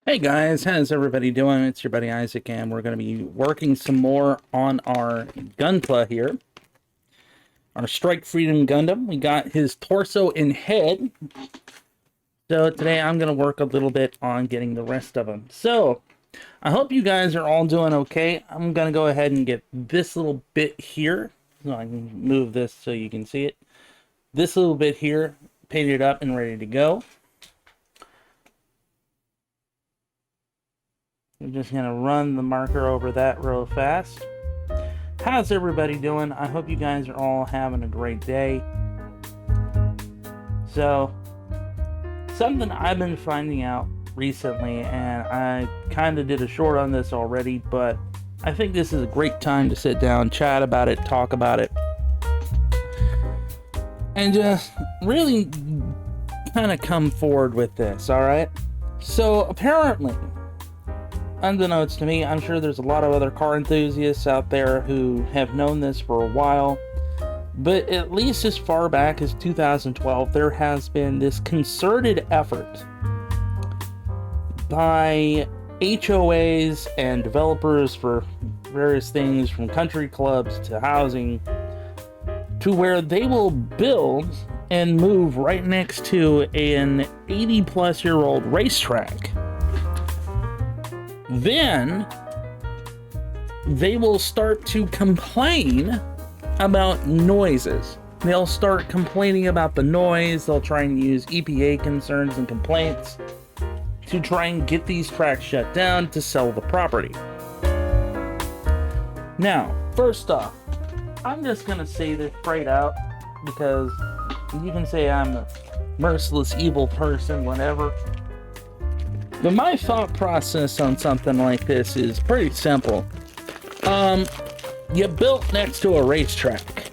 Hey guys, how's everybody doing? It's your buddy Isaac, and we're going to be working some more on our Gunpla here. Our Strike Freedom Gundam. We got his torso and head. So today I'm going to work a little bit on getting the rest of him. So, I hope you guys are all doing okay. I'm going to go ahead and get this little bit here. So I can move this so you can see it. This little bit here, painted up and ready to go. I'm just going to run the marker over that real fast. How's everybody doing? I hope you guys are all having a great day. So, something I've been finding out recently, and I kind of did a short on this already, but I think this is a great time to sit down, chat about it, talk about it, and just really kind of come forward with this, alright? So, apparently, unbeknownst to me, I'm sure there's a lot of other car enthusiasts out there who have known this for a while, but at least as far back as 2012, there has been this concerted effort by HOAs and developers for various things, from country clubs to housing, to where they will build and move right next to an 80-plus-year-old racetrack. Then they will start to complain about noises. They'll start complaining about the noise. They'll try and use EPA concerns and complaints to try and get these tracks shut down to sell the property. Now, first off, I'm just going to say this straight out, because you can say I'm a merciless, evil person, whatever. But my thought process on something like this is pretty simple. You built next to a racetrack,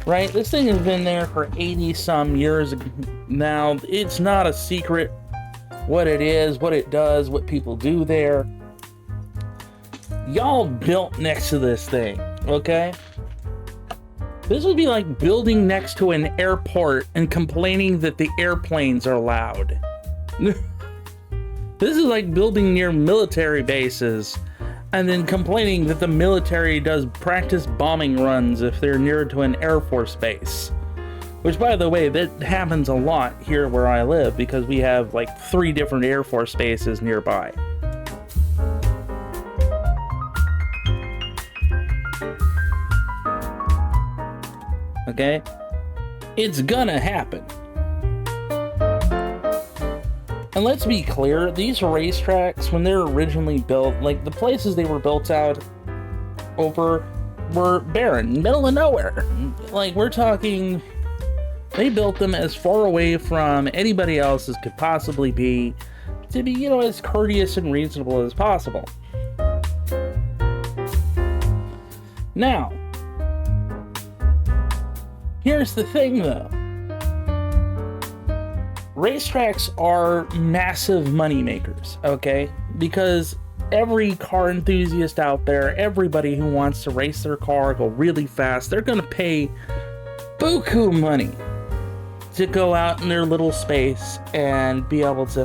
right? This thing has been there for 80-some years now. It's not a secret what it is, what it does, what people do there. Y'all built next to this thing, okay? This would be like building next to an airport and complaining that the airplanes are loud. This is like building near military bases and then complaining that the military does practice bombing runs if they're near to an Air Force base. Which, by the way, that happens a lot here where I live, because we have like 3 different Air Force bases nearby. Okay? It's gonna happen. And let's be clear, these racetracks, when they're originally built, like the places they were built out over were barren, middle of nowhere. Like, we're talking, they built them as far away from anybody else as could possibly be, to be, as courteous and reasonable as possible. Now, here's the thing though. Racetracks are massive money makers, okay? Because every car enthusiast out there, everybody who wants to race their car, go really fast, they're gonna pay buku money to go out in their little space and be able to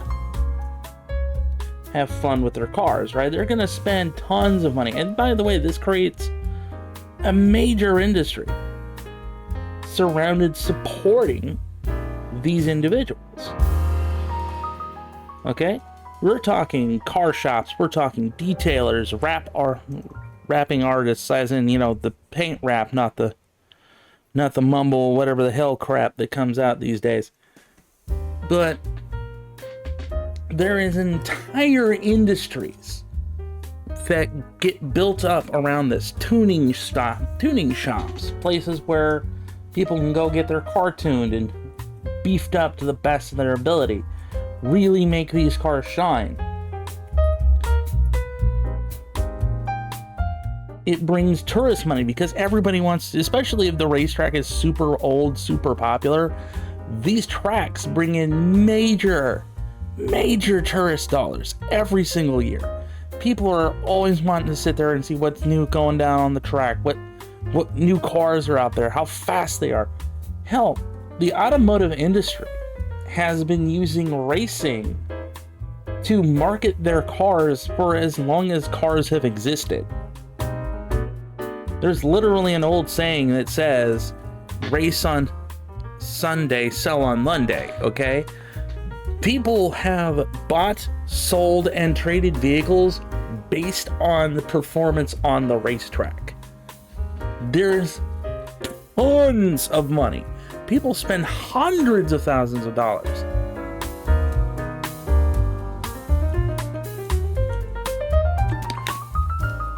have fun with their cars, right? They're gonna spend tons of money. And by the way, this creates a major industry supporting these individuals. Okay? We're talking car shops, we're talking detailers, wrapping artists, as in, the paint wrap, not the mumble, whatever the hell crap that comes out these days. But there is entire industries that get built up around this. Tuning shops, places where people can go get their car tuned and beefed up to the best of their ability, really make these cars shine. It brings tourist money, because everybody wants to, especially if the racetrack is super old, super popular, these tracks bring in major tourist dollars every single year. People are always wanting to sit there and see what's new going down on the track, what new cars are out there, how fast they are. Hell, the automotive industry has been using racing to market their cars for as long as cars have existed. There's literally an old saying that says, race on Sunday, sell on Monday, okay? People have bought, sold, and traded vehicles based on the performance on the racetrack. There's tons of money. People spend hundreds of thousands of dollars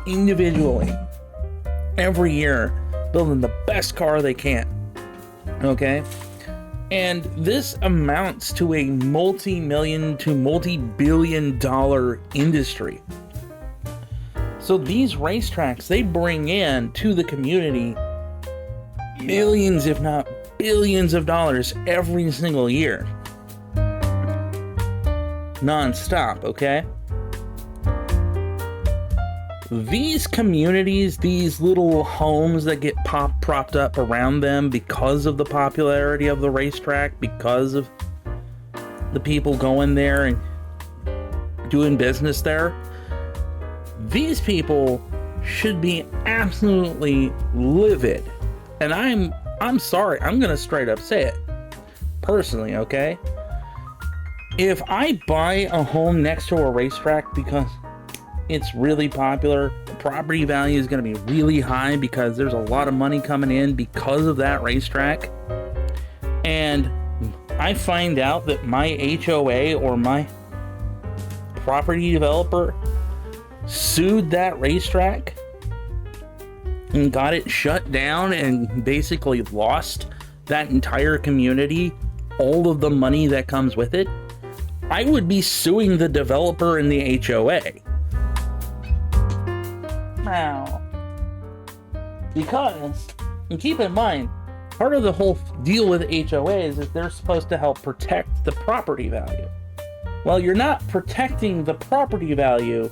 individually every year building the best car they can, okay? And this amounts to a multi-million to multi-billion dollar industry. So these racetracks, they bring in to the community millions, if not billions of dollars every single year. Non-stop, okay? These communities, these little homes that get propped up around them because of the popularity of the racetrack, because of the people going there and doing business there, these people should be absolutely livid. And I'm sorry, I'm gonna straight up say it personally, okay? If I buy a home next to a racetrack because it's really popular, the property value is going to be really high because there's a lot of money coming in because of that racetrack, and I find out that my HOA or my property developer sued that racetrack and got it shut down and basically lost that entire community all of the money that comes with it, I would be suing the developer and the HOA. Wow. Because, and keep in mind, part of the whole deal with HOAs is they're supposed to help protect the property value. Well, you're not protecting the property value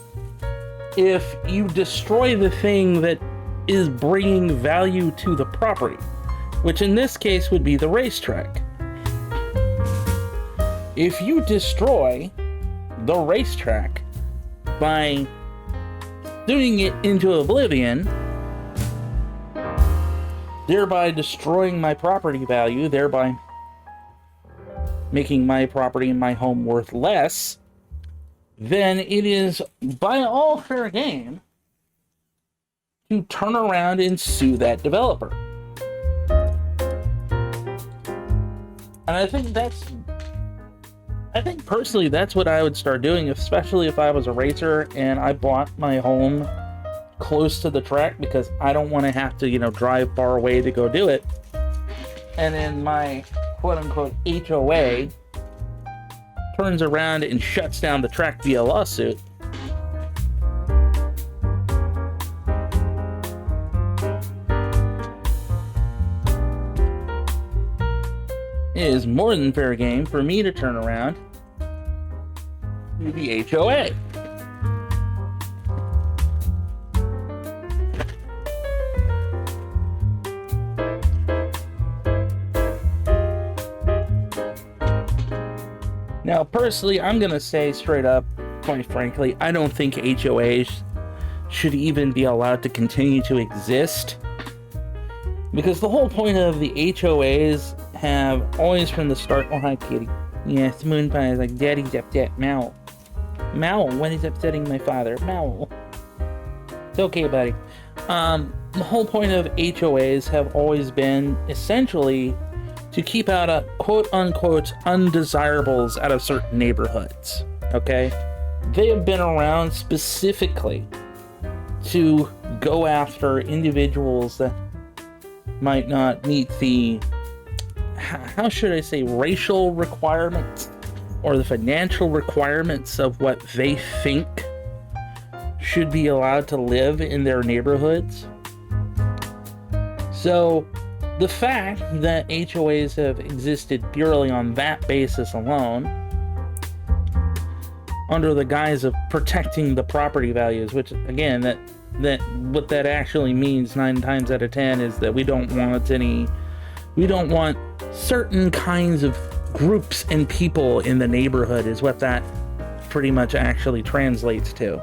if you destroy the thing that is bringing value to the property, which in this case would be the racetrack. If you destroy the racetrack by doing it into oblivion, thereby destroying my property value, thereby making my property and my home worth less, then it is by all fair game to turn around and sue that developer. And I think personally that's what I would start doing, especially if I was a racer and I bought my home close to the track because I don't want to have to, drive far away to go do it. And then my quote-unquote HOA turns around and shuts down the track via lawsuit. It is more than fair game for me to turn around to the HOA. Now, personally, I'm going to say straight up, quite frankly, I don't think HOAs should even be allowed to continue to exist. Because the whole point of the HOAs have always from the start... Oh, hi, kitty. Yes, Moonpie is like, Daddy's upset. Meow. Meow, when he's upsetting my father. Meow. It's okay, buddy. The whole point of HOAs have always been, essentially, to keep out a quote-unquote undesirables out of certain neighborhoods, okay? They have been around specifically to go after individuals that might not meet the, how should I say, racial requirements or the financial requirements of what they think should be allowed to live in their neighborhoods. So the fact that HOAs have existed purely on that basis alone, under the guise of protecting the property values, which again, that what that actually means 9 times out of 10 is that we don't want certain kinds of groups and people in the neighborhood is what that pretty much actually translates to.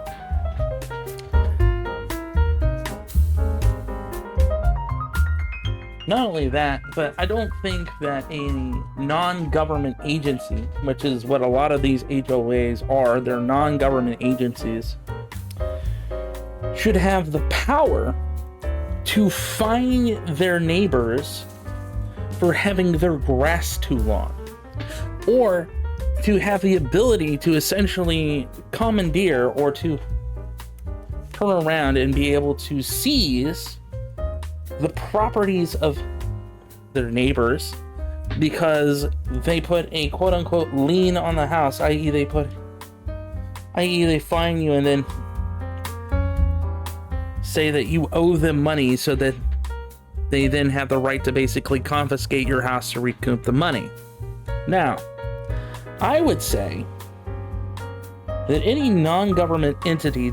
Not only that, but I don't think that a non-government agency, which is what a lot of these HOAs are, they're non-government agencies, should have the power to fine their neighbors for having their grass too long, or to have the ability to essentially commandeer or to turn around and be able to seize the properties of their neighbors because they put a quote-unquote lien on the house, i.e. they fine you and then say that you owe them money so that they then have the right to basically confiscate your house to recoup the money. Now, I would say that any non-government entity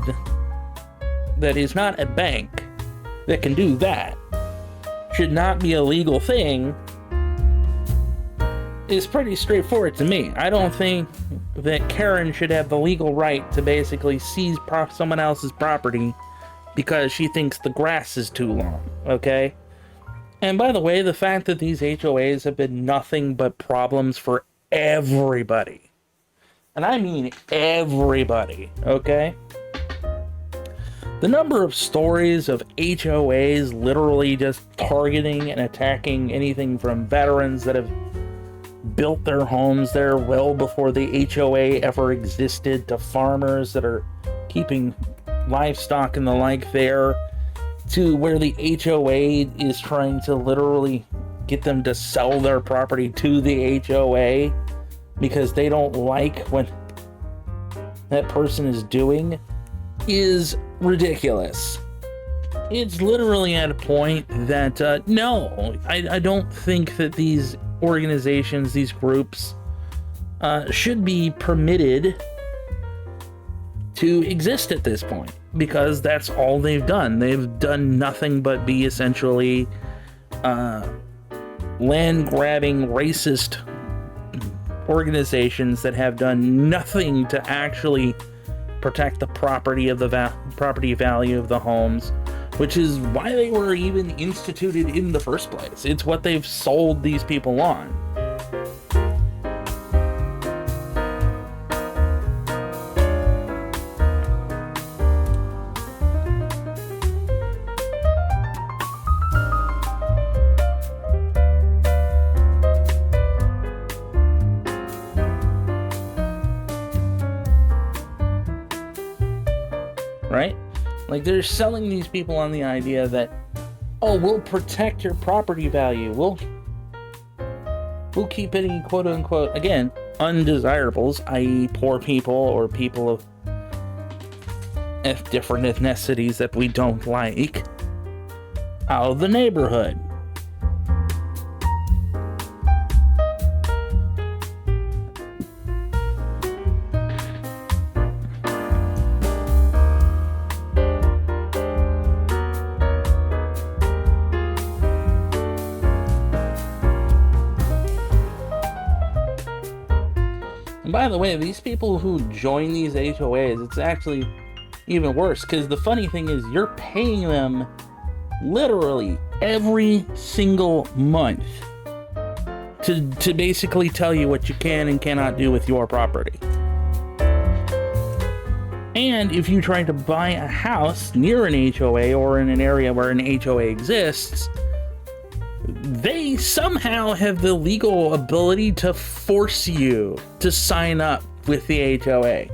that is not a bank that can do that should not be a legal thing is pretty straightforward to me. I don't think that Karen should have the legal right to basically seize someone else's property because she thinks the grass is too long, okay? And by the way, the fact that these HOAs have been nothing but problems for everybody, and I mean everybody, okay? The number of stories of HOAs literally just targeting and attacking anything from veterans that have built their homes there well before the HOA ever existed, to farmers that are keeping livestock and the like there, to where the HOA is trying to literally get them to sell their property to the HOA because they don't like what that person is doing, is ridiculous. It's literally at a point that no, I don't think that these organizations, these groups, should be permitted to exist at this point, because that's all they've done. They've done nothing but be essentially land-grabbing, racist organizations that have done nothing to actually protect the property of the property value of the homes, which is why they were even instituted in the first place. It's what they've sold these people on. Right? Like, they're selling these people on the idea that, oh, we'll protect your property value. We'll keep any quote-unquote, again, undesirables, i.e. poor people or people of different ethnicities that we don't like, out of the neighborhood. By the way, these people who join these HOAs, it's actually even worse, because the funny thing is you're paying them literally every single month to basically tell you what you can and cannot do with your property. And if you try to buy a house near an HOA or in an area where an HOA exists, they somehow have the legal ability to force you to sign up with the HOA.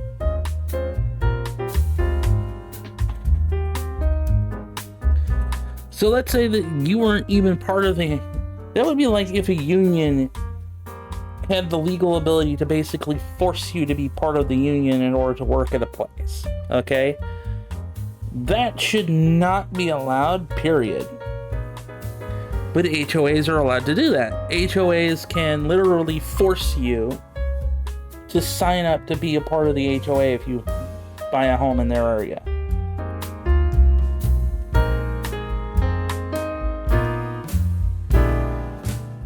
So let's say that you weren't even part of the... That would be like if a union had the legal ability to basically force you to be part of the union in order to work at a place. Okay? That should not be allowed, period. But HOAs are allowed to do that. HOAs can literally force you to sign up to be a part of the HOA if you buy a home in their area.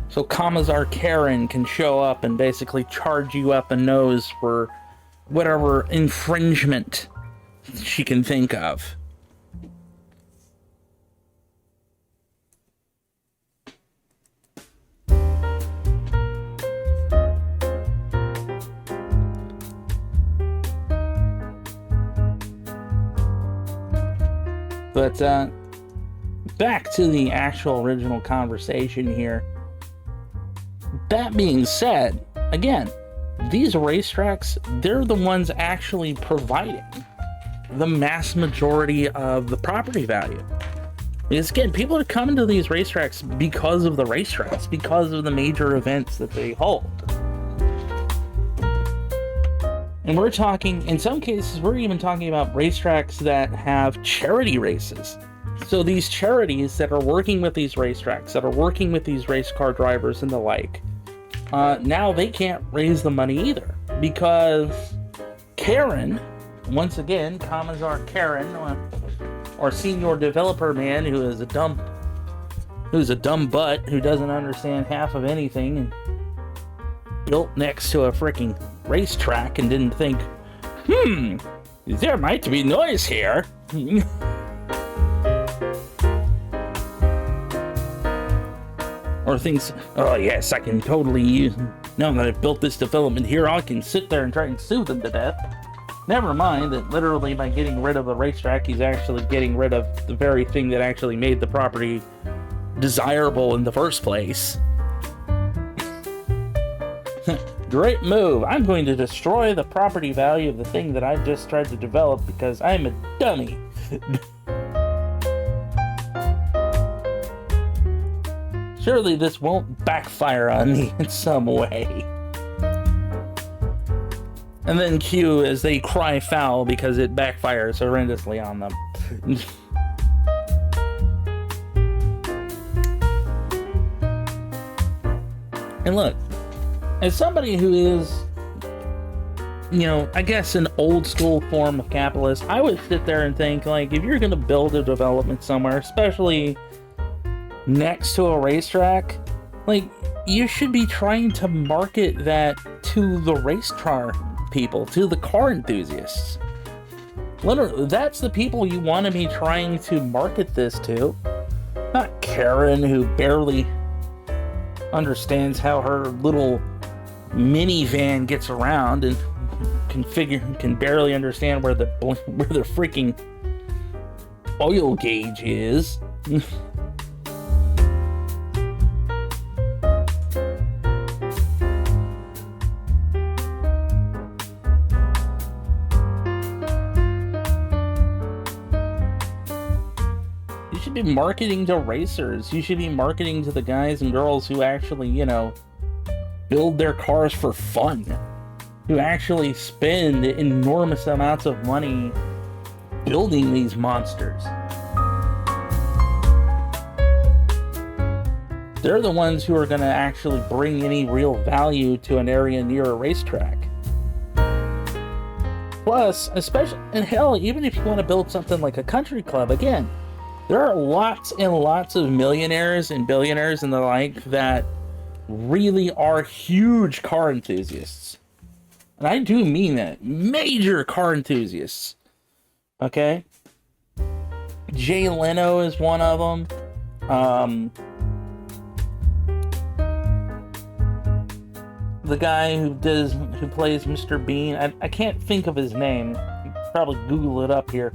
So Commissar Karen can show up and basically charge you up a nose for whatever infringement she can think of. But back to the actual original conversation here. That being said, again, these racetracks, they're the ones actually providing the mass majority of the property value. Because again, people are coming to these racetracks because of the racetracks, because of the major events that they hold. And we're talking, in some cases, we're even talking about racetracks that have charity races. So these charities that are working with these racetracks, that are working with these race car drivers and the like, now they can't raise the money either. Because Karen, once again, Commissar Karen, our senior developer man who's a dumb butt who doesn't understand half of anything and built next to a freaking racetrack and didn't think, there might be noise here. Or thinks, oh yes, I can totally use, now that I've built this development here, I can sit there and try and sue them to death. Never mind that literally by getting rid of the racetrack, he's actually getting rid of the very thing that actually made the property desirable in the first place. Great move. I'm going to destroy the property value of the thing that I've just tried to develop because I'm a dummy. Surely this won't backfire on me in some way. And then cue as they cry foul because it backfires horrendously on them. And look, as somebody who is, I guess an old school form of capitalist, I would sit there and think, like, if you're going to build a development somewhere, especially next to a racetrack, like, you should be trying to market that to the race car people, to the car enthusiasts. Literally, that's the people you want to be trying to market this to. Not Karen, who barely understands how her little minivan gets around and can barely understand where the freaking oil gauge is. You should be marketing to racers. You should be marketing to the guys and girls who actually, build their cars for fun, who actually spend enormous amounts of money building these monsters. They're the ones who are going to actually bring any real value to an area near a racetrack. Plus, especially, and hell, even if you want to build something like a country club, again, there are lots and lots of millionaires and billionaires and the like that really are huge car enthusiasts. And I do mean that. Major car enthusiasts. Okay? Jay Leno is one of them. The guy who plays Mr. Bean. I can't think of his name. You can probably Google it up here.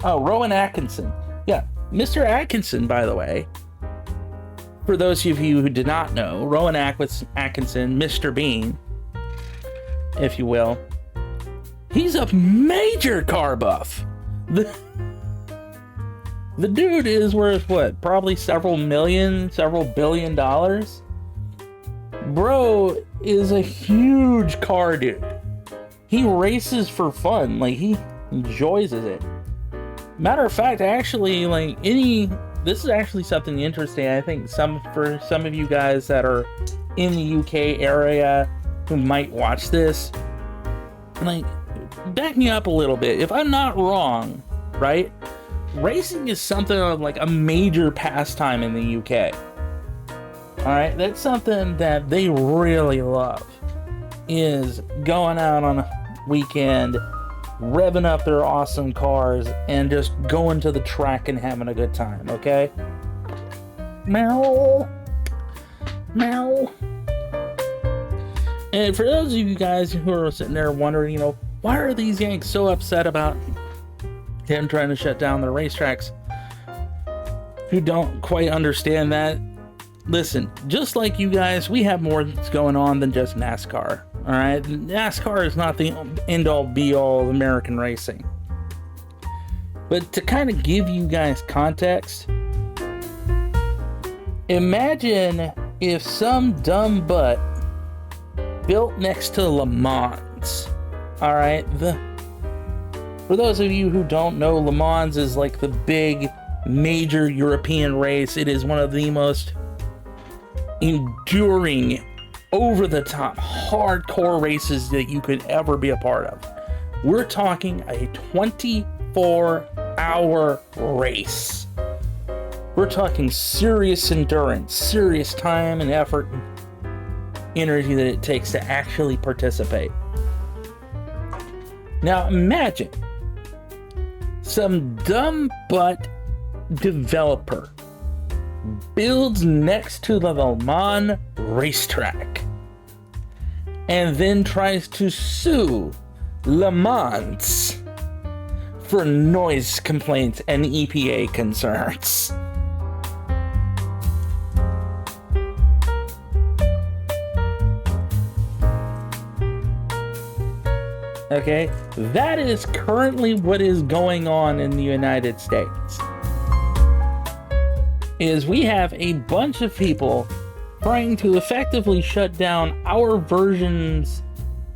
Oh, Rowan Atkinson. Yeah, Mr. Atkinson, by the way. For those of you who did not know, Rowan Atkinson, Mr. Bean, if you will, he's a major car buff. The dude is worth, what, probably several billion dollars? Bro is a huge car dude. He races for fun. Like, he enjoys it. Matter of fact, actually, this is actually something interesting. I think for some of you guys that are in the UK area who might watch this, back me up a little bit. If I'm not wrong, right? racing is something of like a major pastime in the UK. Alright, that's something that they really love, is going out on a weekend, revving up their awesome cars, and just going to the track and having a good time, okay? Meow. Meow. And for those of you guys who are sitting there wondering, you know, why are these Yanks so upset about him trying to shut down the racetracks, who don't quite understand that, listen, just like you guys, we have more that's going on than just NASCAR. All right, NASCAR is not the end-all be-all of American racing. But to kind of give you guys context, imagine if some dumb butt built next to Le Mans. All right, for those of you who don't know, Le Mans is like the big major European race. It is one of the most enduring, over-the-top, hardcore races that you could ever be a part of. We're talking a 24-hour race. We're talking serious endurance, serious time and effort and energy that it takes to actually participate. Now imagine some dumb butt developer builds next to the Le Mans racetrack and then tries to sue Le Mans for noise complaints and EPA concerns. Okay, that is currently what is going on in the United States. Is we have a bunch of people trying to effectively shut down our versions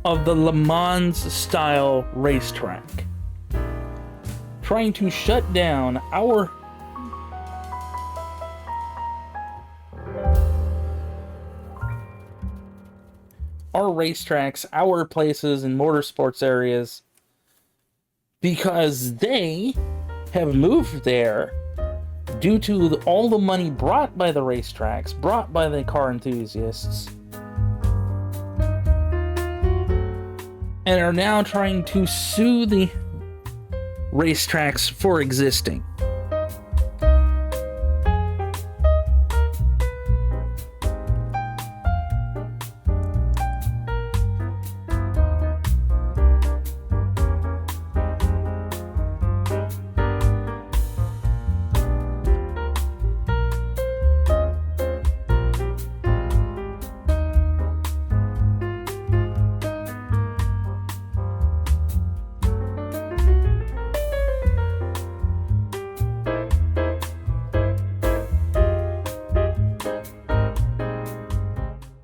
of the Le Mans style racetrack. Trying to shut down our racetracks, our places and motorsports areas, because they have moved there due to all the money brought by the racetracks, brought by the car enthusiasts, and are now trying to sue the racetracks for existing.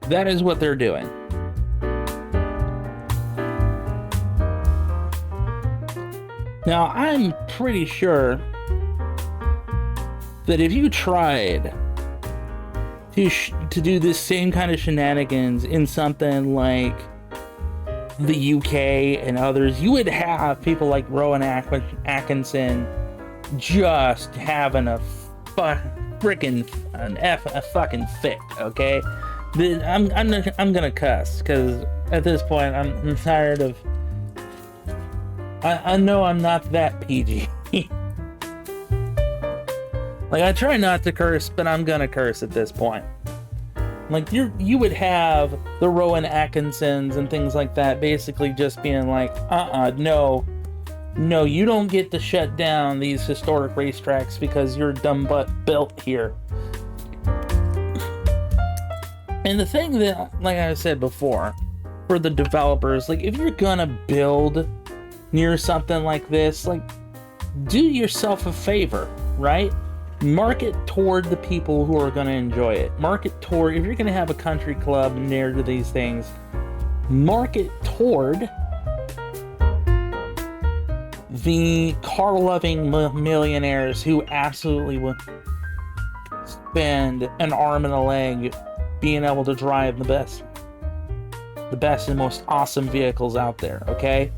That is what they're doing. Now, I'm pretty sure that if you tried to do this same kind of shenanigans in something like the UK and others, you would have people like Rowan Atkinson just having a fucking fit, okay? I'm gonna cuss, because at this point I'm tired of... I know I'm not that PG. Like, I try not to curse, but I'm gonna curse at this point. Like, you would have the Rowan Atkinsons and things like that basically just being like, no, you don't get to shut down these historic racetracks because your dumb butt built here. And the thing that, like I said before, for the developers, like, if you're gonna build near something like this, like, do yourself a favor, right? Market toward the people who are gonna enjoy it. Market toward, if you're gonna have a country club near to these things, market toward the car-loving millionaires who absolutely would spend an arm and a leg being able to drive the best and most awesome vehicles out there, okay?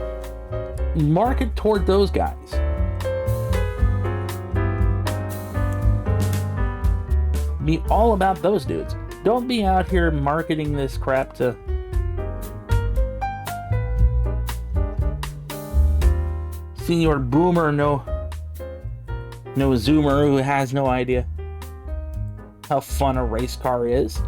Market toward those guys. Be all about those dudes. Don't be out here marketing this crap to senior boomer, no zoomer who has no idea how fun a race car is.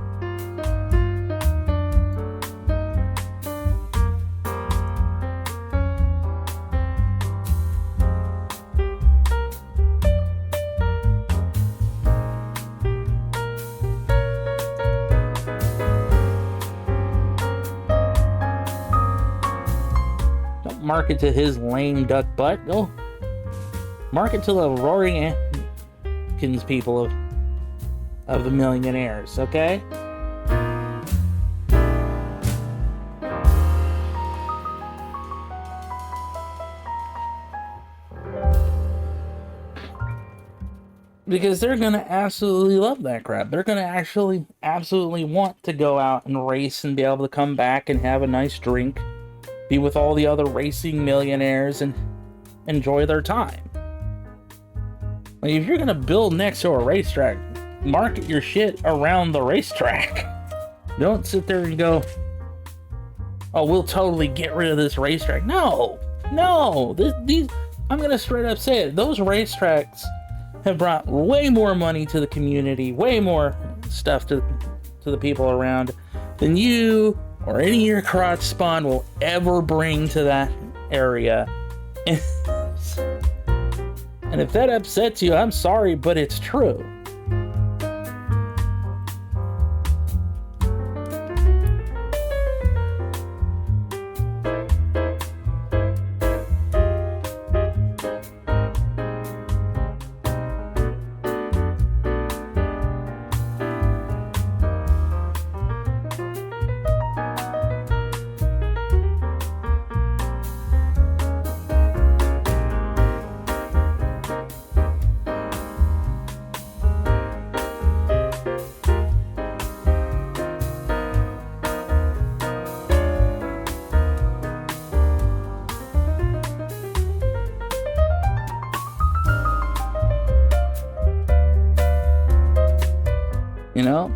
Don't market to his lame duck butt. Go market to the roaring Atkins people of the millionaires, okay? Because they're gonna absolutely love that crap. They're gonna actually absolutely want to go out and race and be able to come back and have a nice drink, be with all the other racing millionaires and enjoy their time. Like, if you're gonna build next to a racetrack, market your shit around the racetrack. Don't sit there and go, oh, we'll totally get rid of this racetrack. No, these I'm gonna straight up say it. Those racetracks have brought way more money to the community, way more stuff to the people around than you or any of your crotch spawn will ever bring to that area. And if that upsets you, I'm sorry, but it's true. You know?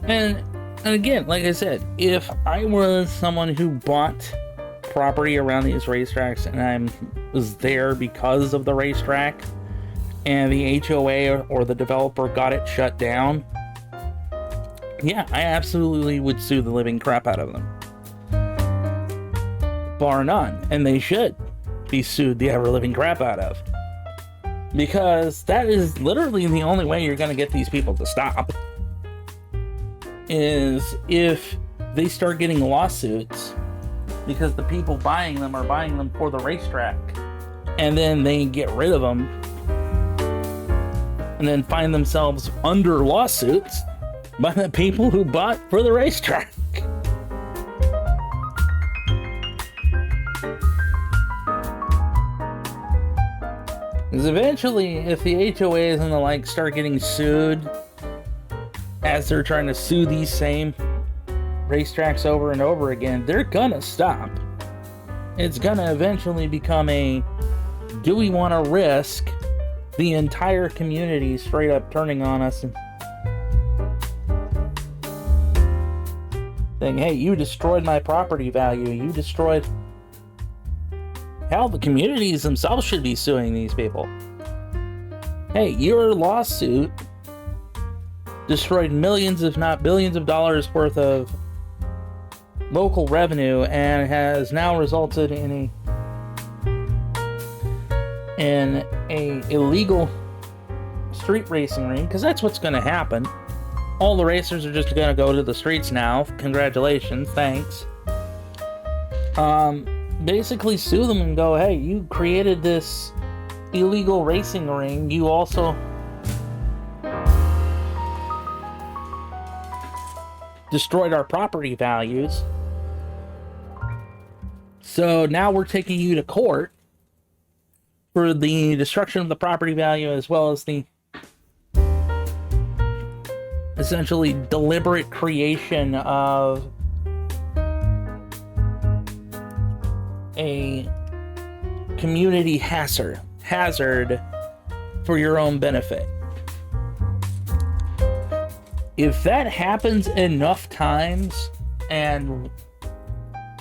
And again, like I said, if I was someone who bought property around these racetracks and I was there because of the racetrack and the HOA or the developer got it shut down, yeah, I absolutely would sue the living crap out of them. Bar none. And they should be sued the ever-living crap out of. Because that is literally the only way you're going to get these people to stop. Is if they start getting lawsuits because the people buying them are buying them for the racetrack. And then they get rid of them. And then find themselves under lawsuits by the people who bought for the racetrack. Because eventually, if the HOAs and the like start getting sued as they're trying to sue these same racetracks over and over again, they're gonna stop. It's gonna eventually become a, do we want to risk the entire community straight up turning on us and saying, hey, you destroyed my property value, you destroyed... Hell, the communities themselves should be suing these people. Hey, your lawsuit destroyed millions, if not billions of dollars worth of local revenue and has now resulted in a illegal street racing ring, because that's what's going to happen. All the racers are just going to go to the streets now. Congratulations, thanks. Basically sue them and go, hey, you created this illegal racing ring. You also destroyed our property values. So now we're taking you to court for the destruction of the property value as well as the essentially deliberate creation of a community hazard for your own benefit. If that happens enough times and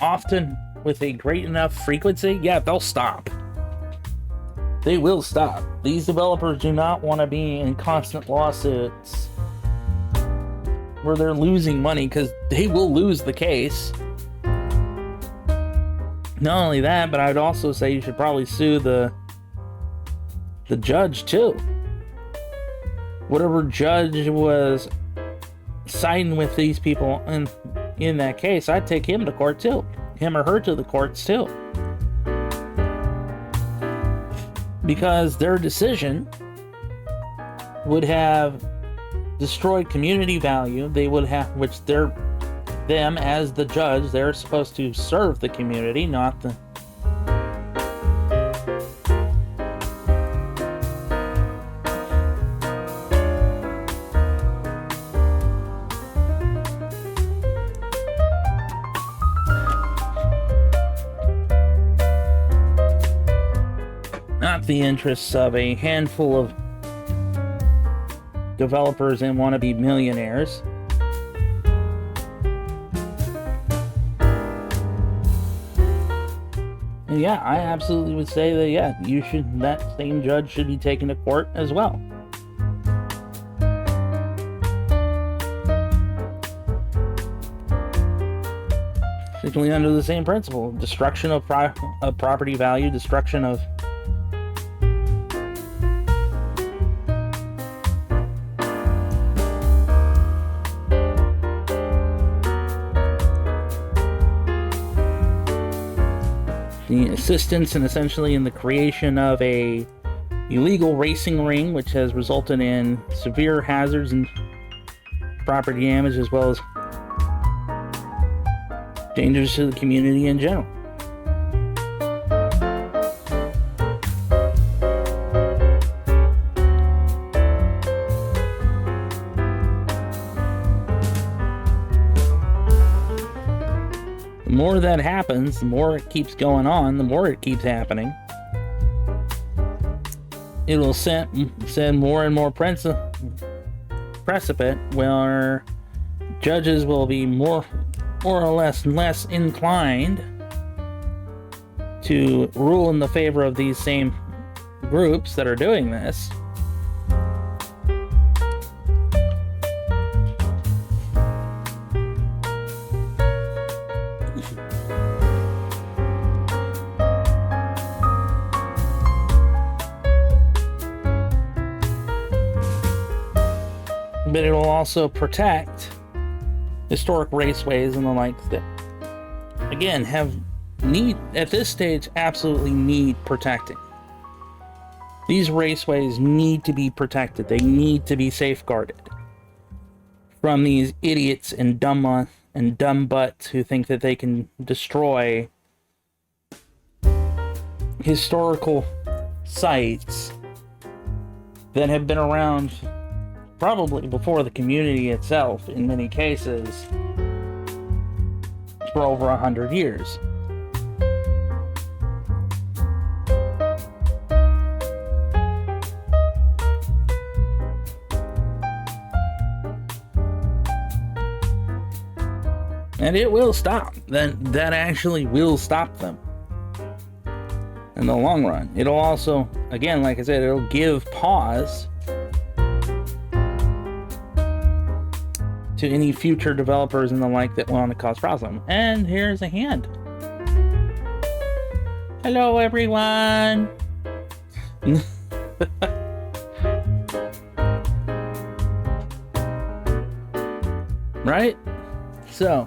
often with a great enough frequency, yeah, they'll stop. They will stop. These developers do not want to be in constant lawsuits where they're losing money, because they will lose the case. Not only that, but I'd also say you should probably sue the judge too. Whatever judge was siding with these people in that case, I'd take him to court too. Him or her to the courts too. Because their decision would have destroyed community value. They would have, which them as the judge, they're supposed to serve the community, not the... not the interests of a handful of developers and wannabe millionaires. And yeah, I absolutely would say that, yeah, that same judge should be taken to court as well. Simply under the same principle: destruction of property value, destruction of the assistance and essentially in the creation of a illegal racing ring, which has resulted in severe hazards and property damage, as well as dangers to the community in general. The more that happens, the more it keeps going on, the more it keeps happening. It will send more and more precipice where judges will be more or less inclined to rule in the favor of these same groups that are doing this. But it'll also protect historic raceways and the like that, again, at this stage, absolutely need protecting. These raceways need to be protected. They need to be safeguarded from these idiots and dumb butts who think that they can destroy historical sites that have been around probably before the community itself, in many cases, for over 100 years. And it will stop. That actually will stop them in the long run. It'll also, again, like I said, it'll give pause to any future developers and the like that want to cause problems. And here's a hand. Hello, everyone. Right? So,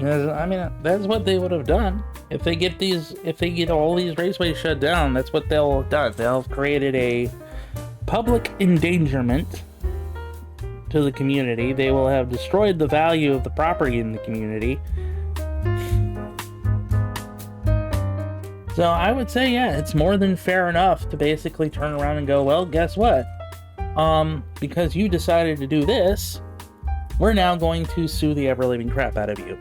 I mean, that's what they would have done if they get all these raceways shut down. That's what they'll have done. They'll have created a public endangerment to the community. They will have destroyed the value of the property in the community. So I would say, yeah, it's more than fair enough to basically turn around and go, well, guess what? Because you decided to do this, we're now going to sue the ever-living crap out of you.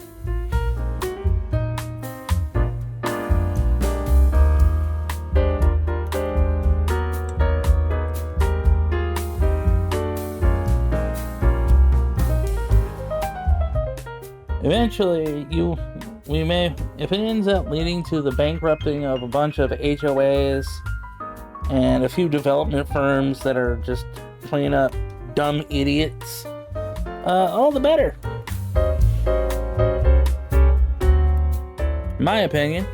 Eventually, we may, if it ends up leading to the bankrupting of a bunch of HOAs and a few development firms that are just plain up dumb idiots, all the better. In my opinion.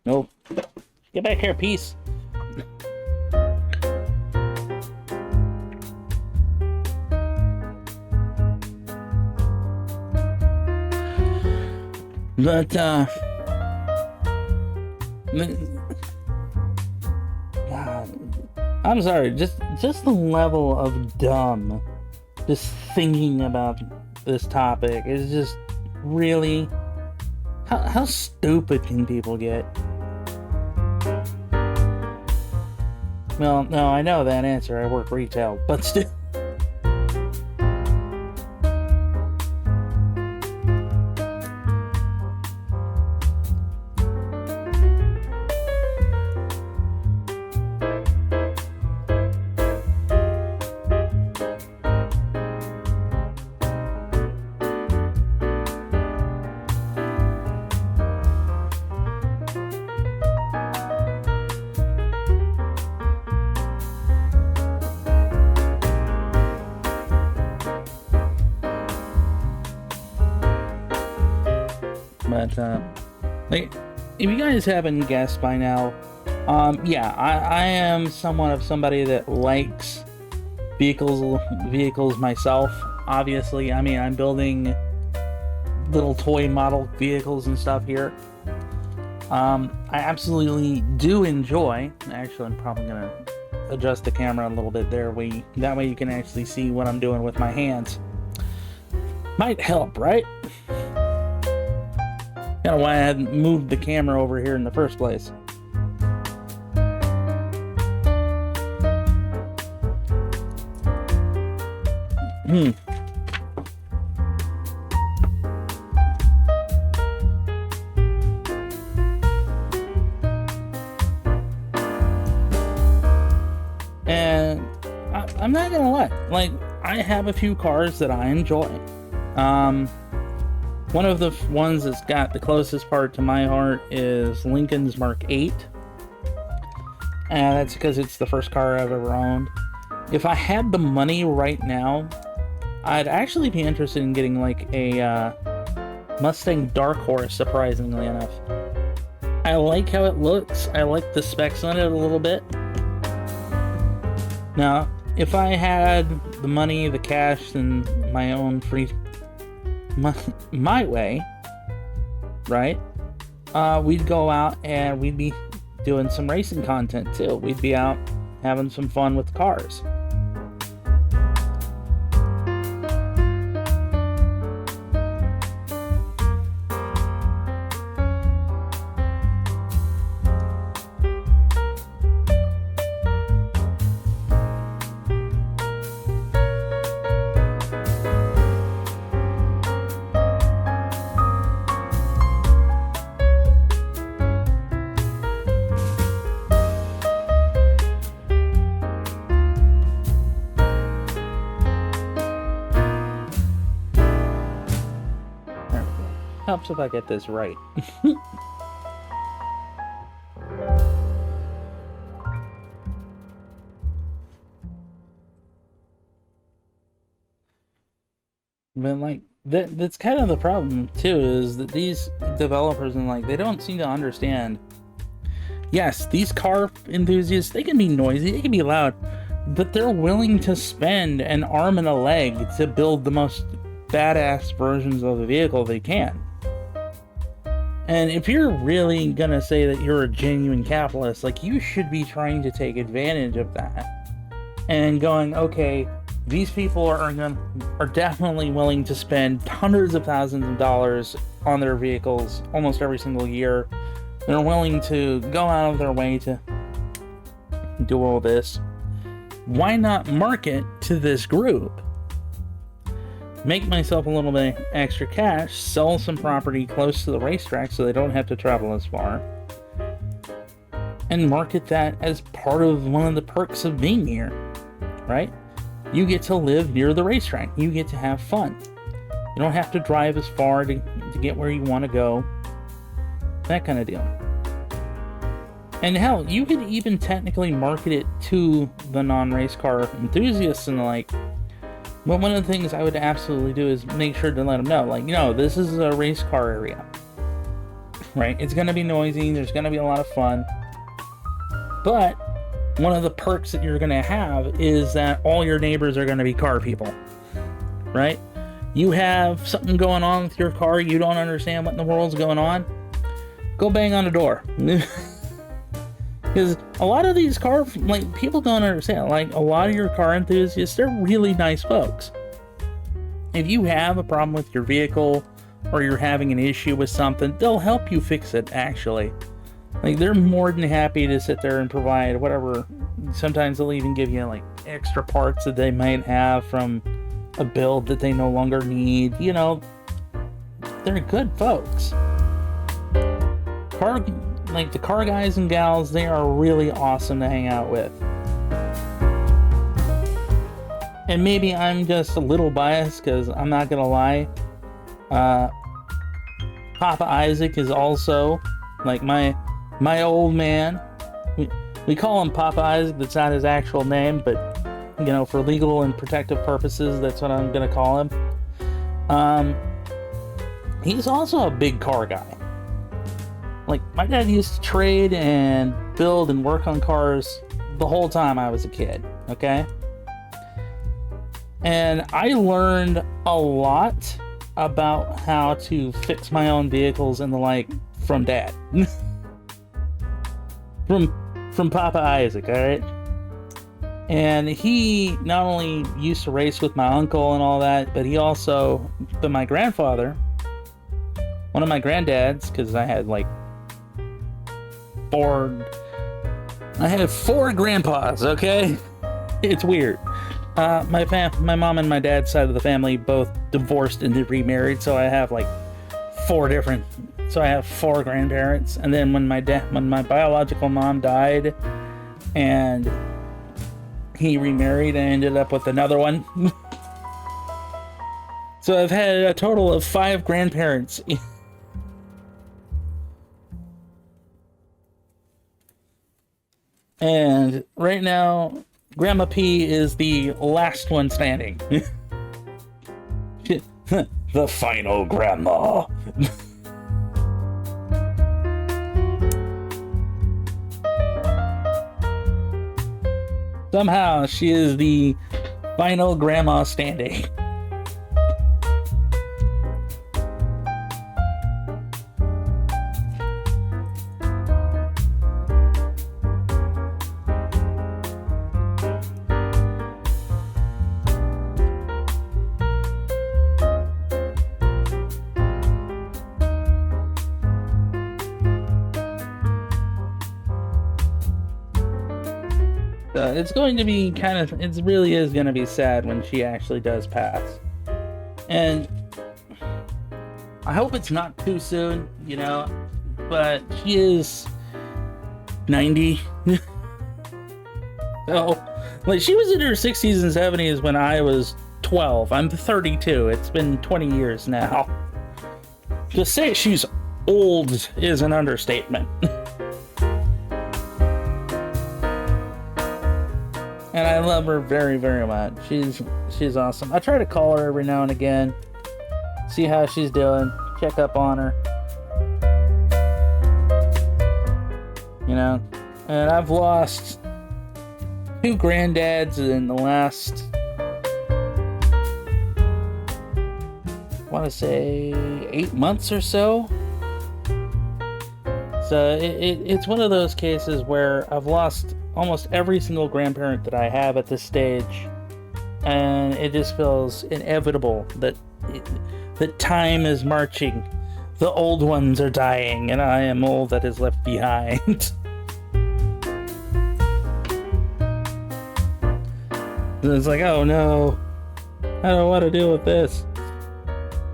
Nope. Get back here, peace. But, I'm sorry, just the level of dumb, just thinking about this topic is just really, how stupid can people get? Well, no, I know that answer, I work retail, but still. But, like, if you guys haven't guessed by now, yeah, I am somewhat of somebody that likes vehicles myself, obviously. I mean, I'm building little toy model vehicles and stuff here. I absolutely do enjoy, actually, I'm probably going to adjust the camera a little bit there, that way you can actually see what I'm doing with my hands. Might help, right? Kind of why I hadn't moved the camera over here in the first place. And I'm not gonna lie, like, I have a few cars that I enjoy. One of the ones that's got the closest part to my heart is Lincoln's Mark 8. And that's because it's the first car I've ever owned. If I had the money right now, I'd actually be interested in getting like a Mustang Dark Horse, surprisingly enough. I like how it looks. I like the specs on it a little bit. Now, if I had the money, the cash, and my own free... my way, right? We'd go out and we'd be doing some racing content too. We'd be out having some fun with cars. helps if I get this right. But like that's kind of the problem too, is that these developers and like they don't seem to understand. Yes, these car enthusiasts, they can be noisy, they can be loud, but they're willing to spend an arm and a leg to build the most badass versions of the vehicle they can. And if you're really gonna say that you're a genuine capitalist, like, you should be trying to take advantage of that and going, okay, these people are definitely willing to spend hundreds of thousands of dollars on their vehicles almost every single year. They're willing to go out of their way to do all this. Why not market to this group? Make myself a little bit extra cash, sell some property close to the racetrack so they don't have to travel as far, and market that as part of one of the perks of being here, right? You get to live near the racetrack. You get to have fun. You don't have to drive as far to get where you want to go. That kind of deal. And hell, you could even technically market it to the non-race car enthusiasts and the like. But one of the things I would absolutely do is make sure to let them know, like, you know, this is a race car area, right? It's going to be noisy. There's going to be a lot of fun. But one of the perks that you're going to have is that all your neighbors are going to be car people, right? You have something going on with your car. You don't understand what in the world's going on. Go bang on the door. Because a lot of these car, like, people don't understand, like, a lot of your car enthusiasts, they're really nice folks. If you have a problem with your vehicle or you're having an issue with something, they'll help you fix it, actually. Like, they're more than happy to sit there and provide whatever. Sometimes they'll even give you, like, extra parts that they might have from a build that they no longer need. You know, they're good folks. Like, the car guys and gals, they are really awesome to hang out with. And maybe I'm just a little biased, because I'm not gonna lie, Papa Isaac is also, like, my old man. We call him Papa Isaac. That's not his actual name, but, you know, for legal and protective purposes, that's what I'm gonna call him. He's also a big car guy. Like, my dad used to trade and build and work on cars the whole time I was a kid, okay? And I learned a lot about how to fix my own vehicles and the like from Dad. from Papa Isaac, alright? And he not only used to race with my uncle and all that, but my grandfather, one of my granddads, because I had like four grandpas, okay? It's weird. My mom and my dad's side of the family both divorced and remarried, so I have like four grandparents. And then when my biological mom died and he remarried, I ended up with another one. So I've had a total of 5 grandparents. And right now, Grandma P is the last one standing. The final grandma. Somehow, she is the final grandma standing. It's going to be it really is going to be sad when she actually does pass. And I hope it's not too soon, you know, but she is 90. So, like, she was in her 60s and 70s when I was 12. I'm 32. It's been 20 years now. To say she's old is an understatement. And I love her very, very much. She's awesome. I try to call her every now and again, see how she's doing, check up on her. You know, and I've lost 2 granddads in the last, I want to say 8 months or so. So it's one of those cases where I've lost almost every single grandparent that I have at this stage, and it just feels inevitable that time is marching. The old ones are dying, and I am all that is left behind. It's like, oh no, I don't want to deal with this.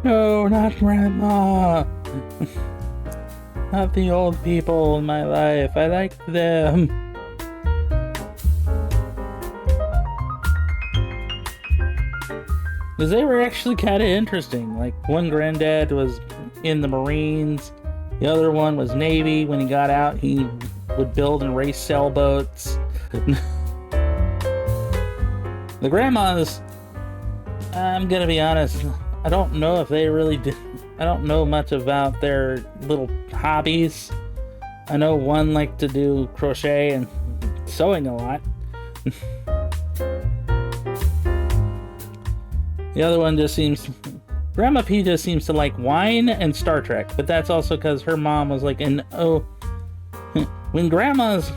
No, not Grandma. Not the old people in my life. I like them. Because they were actually kind of interesting. Like, one granddad was in the Marines. The other one was Navy. When he got out, he would build and race sailboats. The grandmas, I'm gonna be honest, I don't know if they really did. I don't know much about their little hobbies. I know one liked to do crochet and sewing a lot. The other one just seems... Grandma P just seems to like wine and Star Trek, but that's also because her mom was like an... When Grandma's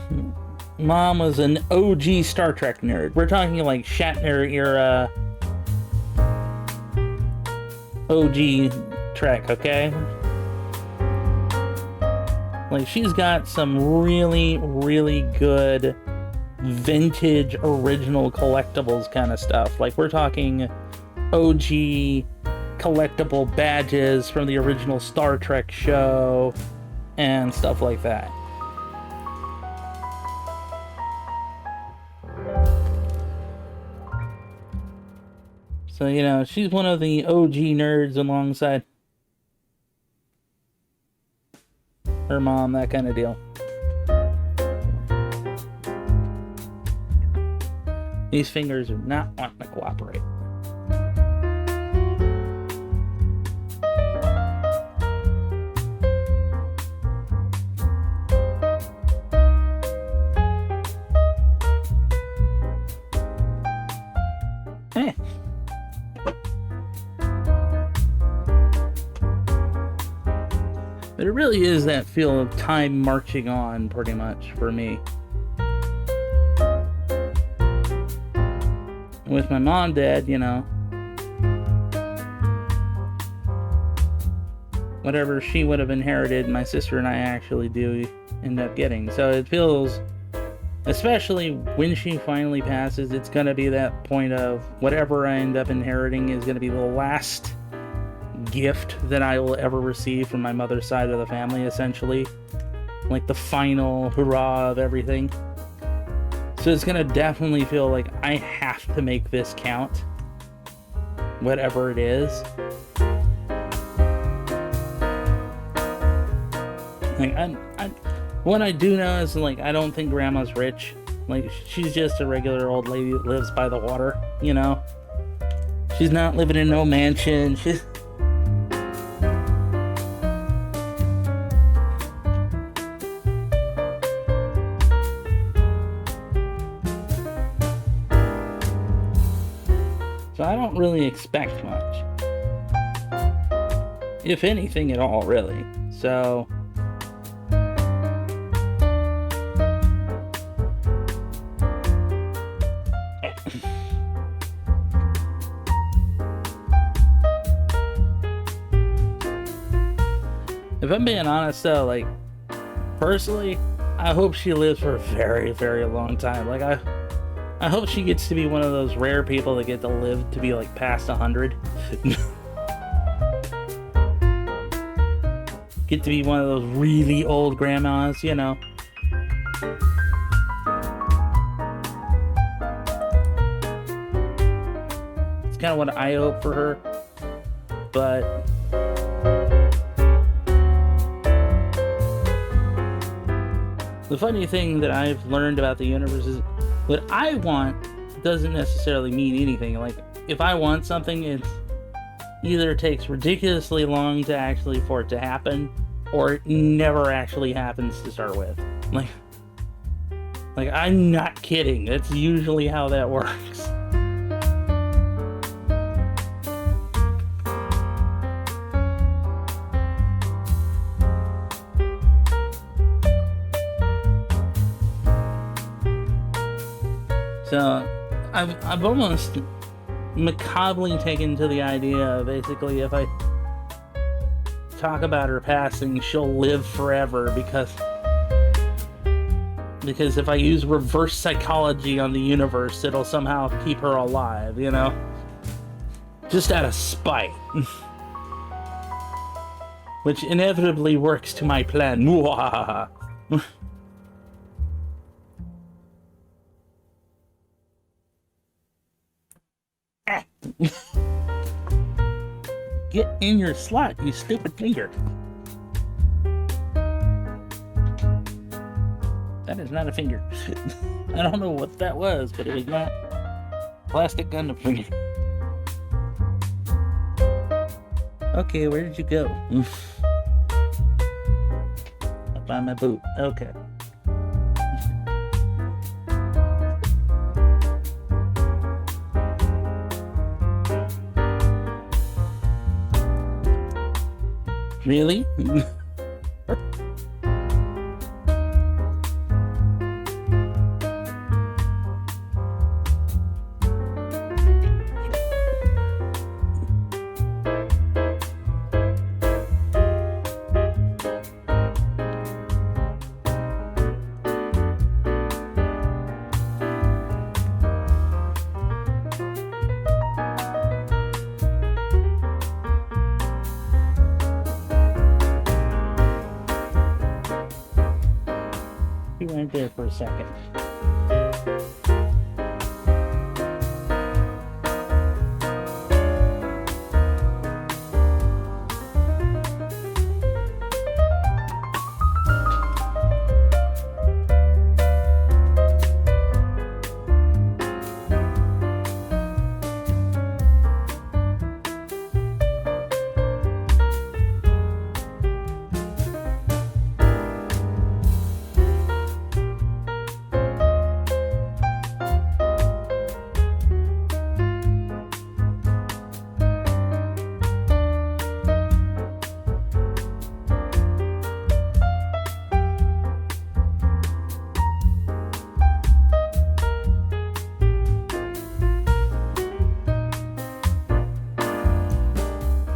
mom was an OG Star Trek nerd, we're talking like Shatner era OG Trek, okay? Like, she's got some really, really good vintage original collectibles kind of stuff. Like, we're talking OG collectible badges from the original Star Trek show and stuff like that. So, you know, she's one of the OG nerds alongside her mom, that kind of deal. These fingers are not wanting to cooperate. But it really is that feel of time marching on, pretty much, for me. With my mom and dad, you know, whatever she would have inherited, my sister and I actually do end up getting. So it feels, especially when she finally passes, it's going to be that point of whatever I end up inheriting is going to be the last gift that I will ever receive from my mother's side of the family, essentially. Like the final hurrah of everything. So it's gonna definitely feel like I have to make this count, whatever it is. Like, what I do know is, like, I don't think Grandma's rich. Like, she's just a regular old lady that lives by the water, you know? She's not living in no mansion. So I don't really expect much. If anything at all, really. So... if I'm being honest though, like, personally, I hope she lives for a very, very long time. Like, I hope she gets to be one of those rare people that get to live to be, like, past 100. Get to be one of those really old grandmas, you know. It's kind of what I hope for her. But The funny thing that I've learned about the universe is what I want doesn't necessarily mean anything. Like, if I want something, it either takes ridiculously long to actually for it to happen, or it never actually happens to start with. Like I'm not kidding. That's usually how that works. So, I've almost macabrely taken to the idea of basically if I talk about her passing, she'll live forever because if I use reverse psychology on the universe, it'll somehow keep her alive, you know? Just out of spite. Which inevitably works to my plan. Mwahaha. Get in your slot, you stupid finger. That is not a finger. I don't know what that was, but it was not plastic Gundam finger. Okay, where did you go? Up on my boot. Okay. Really? You went there for a second.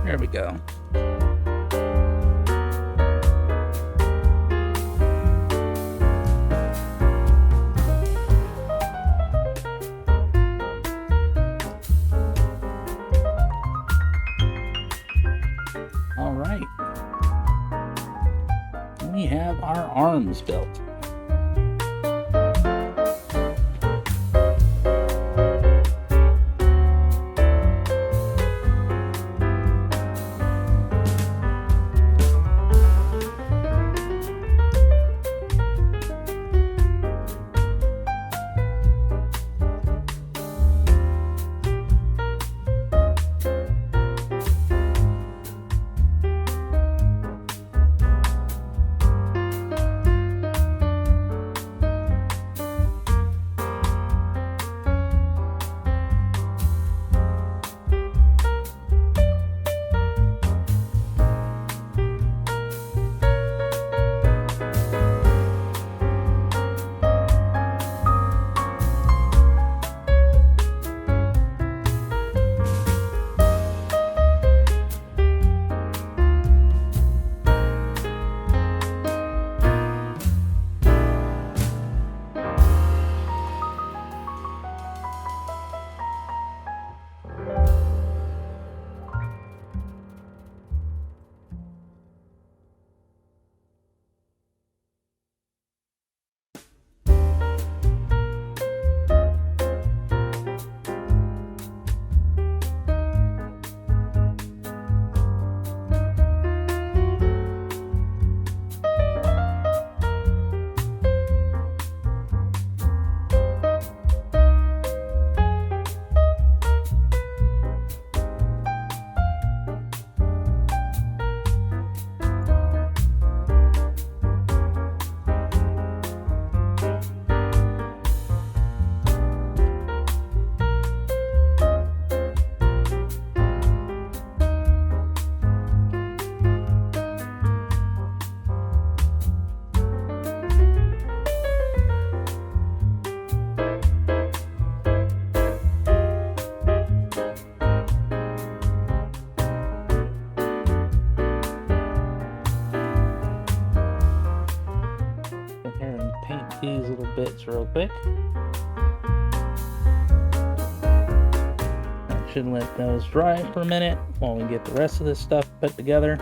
There we go. All right. We have our arms built. paint these little bits real quick. I should let those dry for a minute while we get the rest of this stuff put together.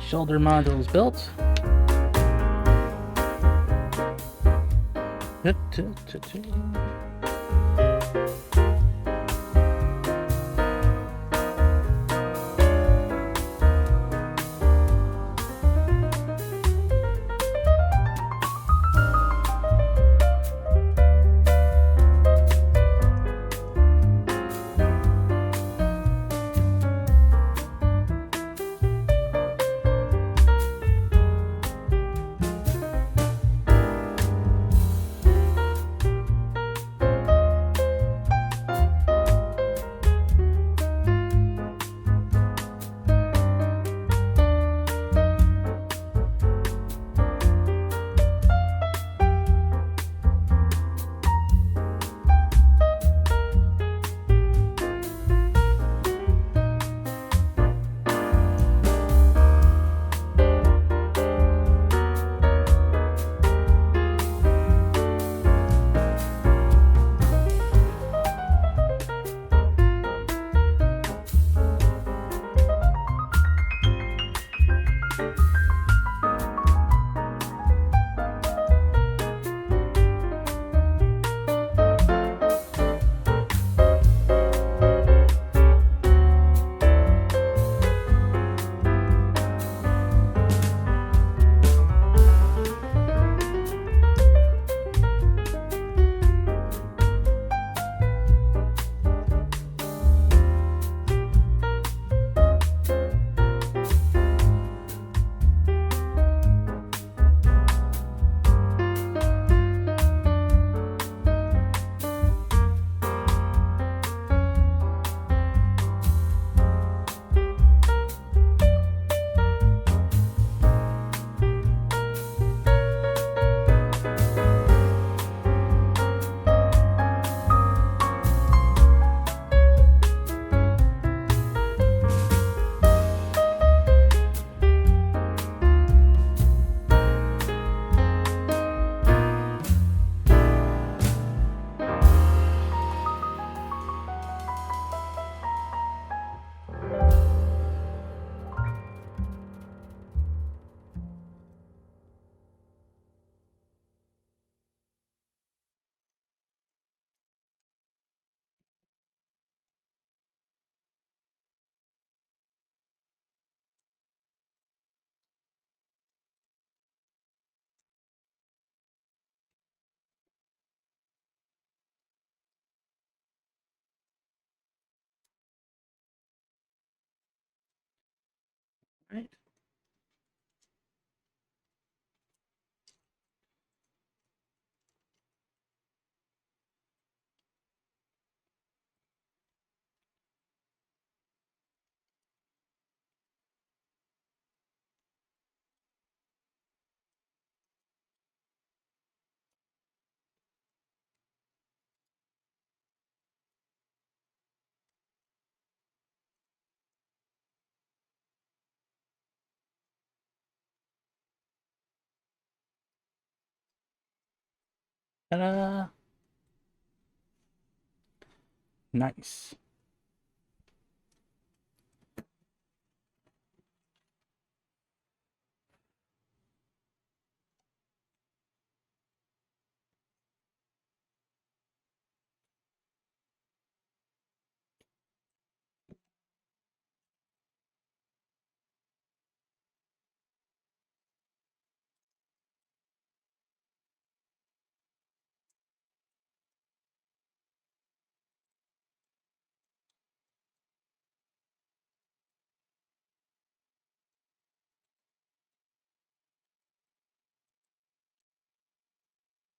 Shoulder modules built. Right. Ta-da! Nice.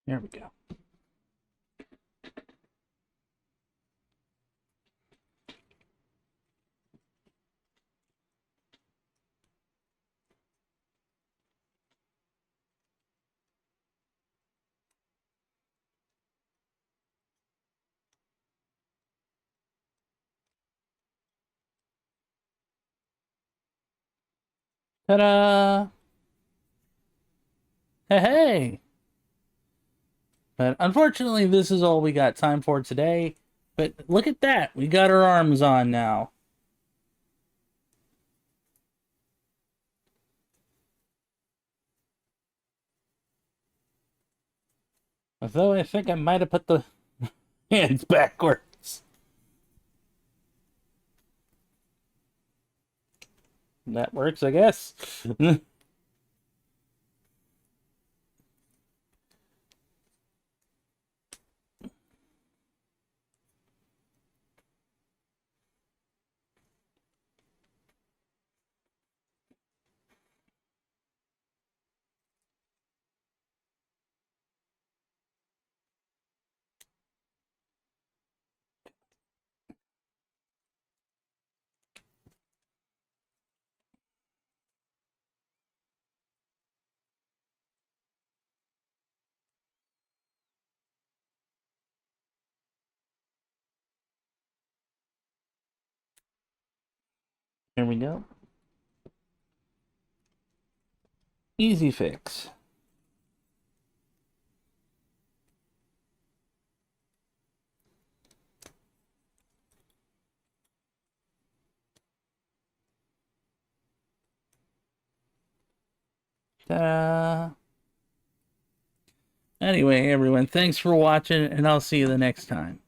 There we go. Ta-da! Hey, hey! But unfortunately, this is all we got time for today. But look at that. We got our arms on now. Although I think I might have put the hands backwards. That works, I guess. Here we go. Easy fix. Ta-da! Anyway, everyone, thanks for watching, and I'll see you the next time.